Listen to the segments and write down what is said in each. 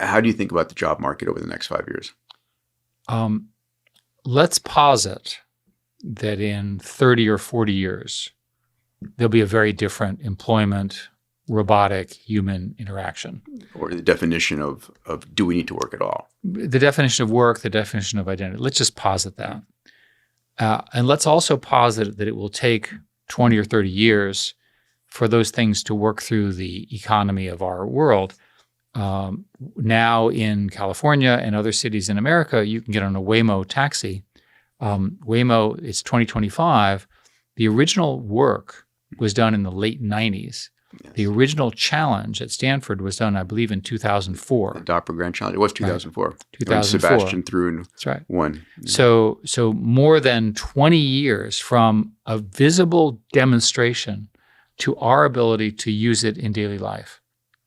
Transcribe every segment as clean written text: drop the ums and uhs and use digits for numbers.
How do you think about the job market over the next 5 years? Let's posit that in 30 or 40 years, there'll be a very different employment, robotic, human interaction. Or the definition of do we need to work at all? The definition of work, the definition of identity. Let's just posit that. And let's also posit that it will take 20 or 30 years for those things to work through the economy of our world. Now in California and other cities in America, you can get on a Waymo taxi. Waymo, it's 2025. The original work was done in the late 90s. Yes. The original challenge at Stanford was done, I believe, in 2004. The Doppler Grand Challenge. It was 2004. Right. 2004. When Sebastian threw in That's right. one. So more than 20 years from a visible demonstration to our ability to use it in daily life.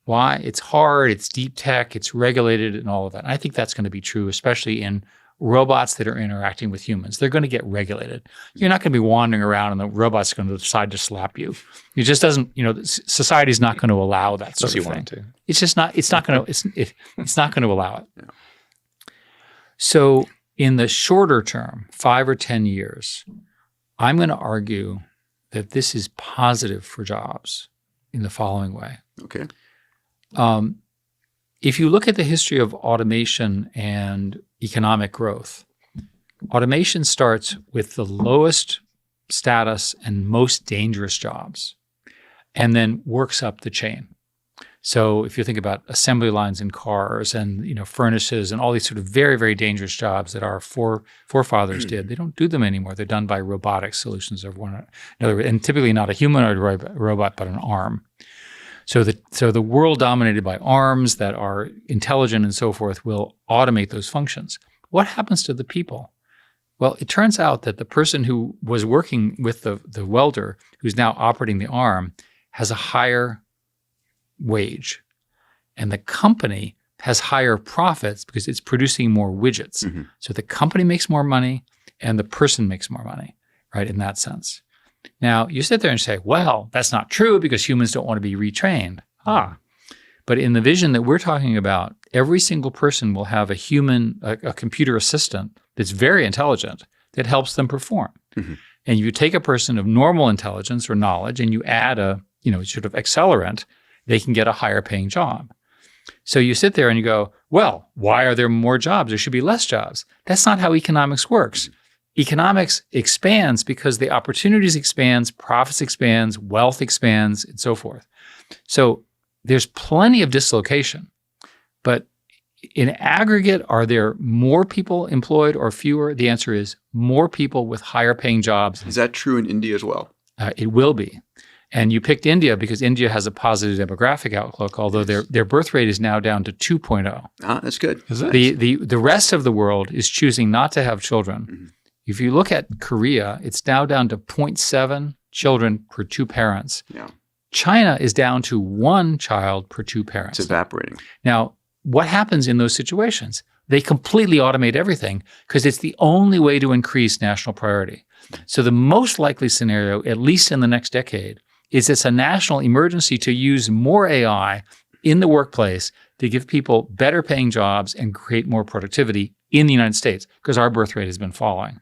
Why? It's hard, it's deep tech, it's regulated and all of that. And I think that's going to be true, especially in robots that are interacting with humans. They're going to get regulated. You're not going to be wandering around and the robot's going to decide to slap you. It just doesn't, society's not going to allow that sort of thing. To. It's just not, it's not going to allow it. Yeah. So in the shorter term, 5 or 10 years, I'm going to argue that this is positive for jobs in the following way. Okay. If you look at the history of automation and economic growth, automation starts with the lowest status and most dangerous jobs and then works up the chain. So if you think about assembly lines in cars and furnaces and all these sort of very, very dangerous jobs that our forefathers did, they don't do them anymore. They're done by robotic solutions of one another, and typically not a humanoid robot, but an arm. So the world dominated by arms that are intelligent and so forth will automate those functions. What happens to the people? Well, it turns out that the person who was working with the welder, who's now operating the arm, has a higher wage. And the company has higher profits because it's producing more widgets. Mm-hmm. So the company makes more money and the person makes more money, right, in that sense. Now, you sit there and say, well, that's not true because humans don't want to be retrained. But in the vision that we're talking about, every single person will have a computer assistant that's very intelligent that helps them perform. Mm-hmm. And you take a person of normal intelligence or knowledge and you add a sort of accelerant, they can get a higher paying job. So you sit there and you go, well, why are there more jobs? There should be less jobs. That's not how economics works. Economics expands because the opportunities expands, profits expands, wealth expands, and so forth. So there's plenty of dislocation, but in aggregate, are there more people employed or fewer? The answer is more people with higher paying jobs. Is that true in India as well? It will be. And you picked India because India has a positive demographic outlook, although their birth rate is now down to 2.0. That's good. Is it? The rest of the world is choosing not to have children. Mm-hmm. If you look at Korea, it's now down to 0.7 children per 2 parents. Yeah. China is down to 1 child per 2 parents. It's evaporating. Now, what happens in those situations? They completely automate everything because it's the only way to increase national priority. So the most likely scenario, at least in the next decade, is it's a national emergency to use more AI in the workplace to give people better paying jobs and create more productivity in the United States because our birth rate has been falling.